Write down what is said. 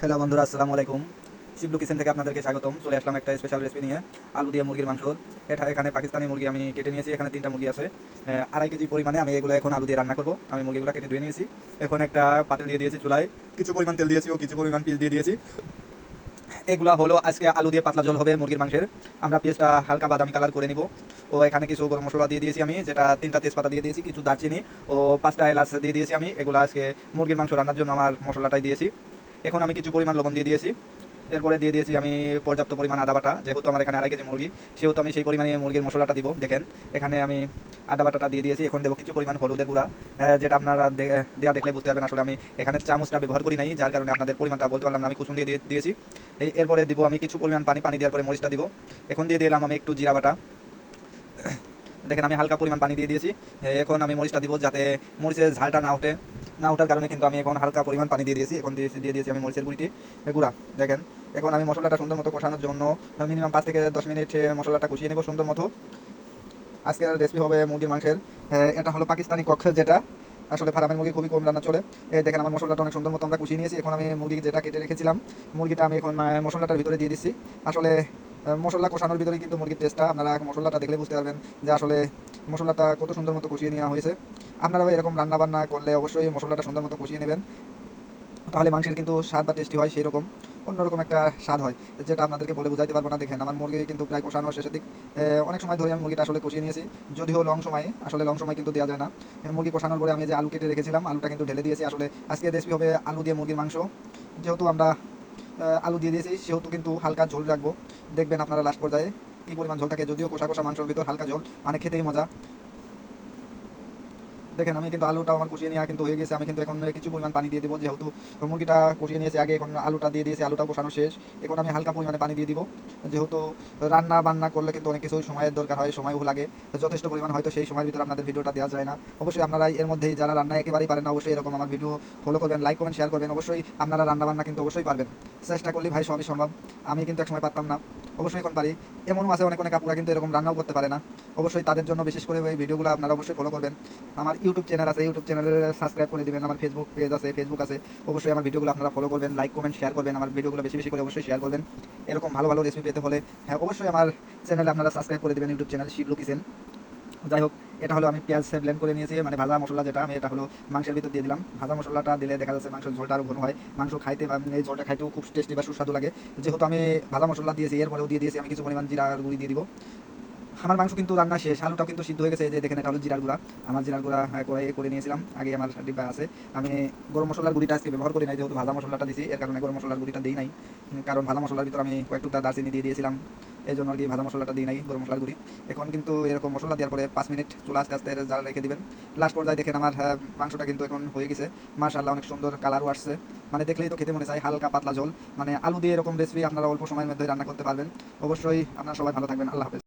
Hello বন্ধুরা, আসসালামু আলাইকুম। শিবলু কিচেন থেকে আপনাদেরকে স্বাগতম। চলে আসলাম একটা স্পেশাল রেসিপি নিয়ে, আলু দিয়ে মুরগির মাংস। এখানে পাকিস্তানি মুরগি আমি কেটে নিয়েছি। এখানে 3টা মুরগি আছে, 2.5 কেজি পরিমাণে। আমি এগুলো এখন আলু দিয়ে রান্না করব। আমি মুরগিগুলো কেটে ধুয়ে নিয়েছি। এখন একটা পাতিল দিয়ে দিয়েছি চুলায়, কিছু পরিমাণ তেল দিয়েছি ও কিছু পরিমাণ পিস দিয়ে দিয়েছি। এগুলা হলো আজকে আলু দিয়ে পাতলা ঝোল হবে মুরগির মাংসের। আমরা পেঁয়াজটা হালকা বাদামি কালার করে নিব। ও এখানে কিছু গরম মশলা দিয়ে দিয়েছি আমি, যেটা 3টা তেজপাতা দিয়ে দিয়েছি, কিছু দারচিনি ও 5টা এলাচ দিয়ে দিয়েছি আমি। এগুলো আজকে মুরগির মাংস রান্নার জন্য আমার মশলাটাই দিয়েছি। এখন আমি কিছু পরিমাণ লবণ দিয়ে দিয়েছি। এরপরে দিয়ে দিয়েছি আমি পর্যাপ্ত পরিমাণ আদা বাটা। যেহেতু আমার এখানে 2.5 কেজি মুরগি, সেহেতু আমি সেই পরিমাণে মুরগির মশলাটা দিব। দেখেন, এখানে আমি আদা বাটাটা দিয়ে দিয়েছি। এখন দেবো কিছু পরিমাণ হলুদের গুঁড়া, যেটা আপনারা দেওয়া দেখলে বুঝতে পারবেন। আসলে আমি এখানে চামচটা ব্যবহার করি নাই, যার কারণে আপনাদের পরিমাণটা বলতে পারলাম না। আমি কুসুম দিয়ে দিয়েছি। এরপরে দিব আমি কিছু পরিমাণ পানি। পানি দেওয়ার পরে মরিচটা দিব। এখন দিয়ে দিলাম আমি একটু জিরা বাটা। দেখেন, আমি হালকা পরিমাণ পানি দিয়ে দিয়েছি। এখন আমি মরিচটা দিব, যাতে মরিচের ঝালটা না ওঠার কারণে কিন্তু আমি এখন হালকা পরিমাণ পানি দিয়ে দিয়েছি। এখন দিয়ে দিয়েছি আমি মরিচের গুঁড়া। দেখেন, এখন আমি মশলাটা সুন্দর মতো কষানোর জন্য মিনিমাম 5 থেকে 10 মিনিট মশলাটা কষিয়ে নেব সুন্দর মতো। আজকের রেসিপি হবে মুরগির মাংসের। এটা হলো পাকিস্তানি কক্সের, যেটা আসলে ফার্মের মুরগি খুবই কম রান্না চলে। দেখেন, আমার মশলাটা অনেক সুন্দর মতো আমরা কষিয়ে নিয়েছি। এখন আমি মুরগি যেটা কেটে রেখেছিলাম, মুরগিটা আমি এখন মশলাটার ভিতরে দিয়ে দিচ্ছি। আসলে মশলা কষানোর ভিতরেই কিন্তু মুরগির টেস্টটা। আপনারা মশলাটা দেখলে বুঝতে পারবেন যে আসলে মশলাটা কত সুন্দর মতো কষিয়ে নেওয়া হয়েছে। আপনারাও এরকম রান্না বান্না করলে অবশ্যই মশলাটা সুন্দর মতো কষিয়ে নেবেন, তাহলে মাংসের কিন্তু স্বাদ বা টেস্টি হয়, সেই রকম অন্যরকম একটা স্বাদ হয়, যেটা আপনাদেরকে বলে বোঝাইতে পারবো না। দেখেন, আমার মুরগি কিন্তু প্রায় কষানোর শেষের দিক। অনেক সময় ধরে আমি মুরগিটা আসলে কষিয়ে নিয়েছি, যদিও লং সময় কিন্তু দেওয়া যায় না। মুরগি কষানোর পরে আমি যে আলু কেটে রেখেছিলাম, আলুটা কিন্তু ঢেলে দিয়েছি। আসলে আজকে রেসিপি হবে আলু দিয়ে মুরগির মাংস। যেহেতু আমরা আলু দিয়ে দিয়েছি, সেহেতু কিন্তু হালকা ঝোল রাখবো। দেখবেন আপনারা লাস্ট পর্যায়ে কী পরিমাণ ঝোল থাকে। যদিও কষা কষা মাংসের ভিতর হালকা ঝোল মানে খেতেই মজা। দেখেন, আমি কিন্তু আলুটা আমার কষিয়ে নেওয়া কিন্তু হয়ে গেছে। আমি কিন্তু এখন কিছু পরিমাণ পানি দিয়ে দেবো, যেহেতু মুরগিটা কষিয়ে নিয়েছি আগে। এখন আলুটা দিয়ে দিয়েছি, আলুটা কষানো শেষ। এখন আমি হালকা পরিমাণে পানি দিয়ে দিব, যেহেতু রান্না বান্না করলে কিন্তু অনেক কিছু সময়ের দরকার হয়, সময়ও লাগে যথেষ্ট পরিমাণ। হয়তো সেই সময়ের ভিতরে আপনাদের ভিডিওটা দেওয়া যায় না। অবশ্যই আপনারা এর মধ্যেই যারা রান্না একেবারেই পারেন না, অবশ্যই এরকম আমার ভিডিও ফলো করবেন, লাইক কমেন্ট শেয়ার করবেন। অবশ্যই আপনারা রান্না বান্না কিন্তু অবশ্যই পারবেন। চেষ্টা করলে ভাই সবই সম্ভব। আমি কিন্তু একসময় পারতাম না, অবশ্যই এখন পারি। এমনও আছে অনেক আপুরা কিন্তু এরকম রান্নাও করতে পারে না। অবশ্যই তাদের জন্য বিশেষ করে এই ভিডিওগুলো আপনারা অবশ্যই ফলো করবেন। আমার ইউটিউব চ্যানেল আছে, ইউটিউব চ্যানেলে সাবস্ক্রাইব করে দিবেন। আমার ফেসবুক পেজ আছে, ফেসবুক আছে। অবশ্যই আমার ভিডিওগুলো আপনারা ফলো করবেন, লাইক কমেন্ট শেয়ার করবেন। আমার ভিডিওগুলো বেশি বেশি করে অবশ্যই শেয়ার করবেন। এরকম ভালো ভালো রেসিপি পেতে হলে হ্যাঁ, অবশ্যই আমার চ্যানেলে আপনারা সাবস্ক্রাইব করে দেবেন, ইউটিউব চ্যানেল শিবলু কিচেন। যাই হোক, এটা হলো আমি পেঁয়াজ ব্লেন্ড করে নিয়েছি, মানে ভাজা মশলা যেটা, আমি এটা হলো মাংসের ভিতর দিয়ে দিলাম। ভাজা মশলাটা দিলে দেখা যাচ্ছে মাংসের ঝোলটা আরও ঘন হয়। মাংস খাইতে বা এই ঝোলটা খাইতেও খুব টেস্টি বা সুস্বাদু লাগে। যেহেতু আমি ভাজা মশলা দিয়েছি, এরপরেও দিয়ে দিয়েছি আমি কিছু পরিমাণ জিরার গুঁড়ি দিয়ে দিব। আমার মাংস কিন্তু রান্না শেষ, আলুটাও কিন্তু সিদ্ধ হয়ে গেছে। এই যে দেখেন, এটা হলো জিরার গুঁড়া। আমার জিরার গুঁড়া করে নিয়েছিলাম আগে, আমার ডিব্বা আছে। আমি গরম মশলার গুঁড়িটা আজকে ব্যবহার করি নাই, যেহেতু ভাজা মশলাটা দিয়েছি, এর কারণে গরম মশলার গুঁড়িটা দিই নাই। কারণ ভাজা মশলার ভিতর আমি কয়েকটু দারচিনি দিয়ে দিয়েছিলাম, এই জন্য আর কি ভাজা মশলাটা দিই নাই, গরম মশলার গুঁড়ি। এখন কিন্তু এরকম মশলা দেওয়ার পরে 5 মিনিট চুলা আস্তে আস্তে জাল রেখে দিবেন। লাস্ট পর্যায়ে দেখেন আমার মাংসটা কিন্তু এখন হয়ে গেছে। মাশাআল্লাহ, অনেক সুন্দর কালারও আসছে। মানে দেখলেই তো খেতে মনে চায়। হালকা পাতলা ঝোল, মানে আলু দিয়ে এরকম রেসিপি আপনারা অল্প সময়ের মধ্যে রান্না করতে পারবেন। অবশ্যই আপনারা সবাই ভালো থাকবেন। আল্লাহ হাফেজ।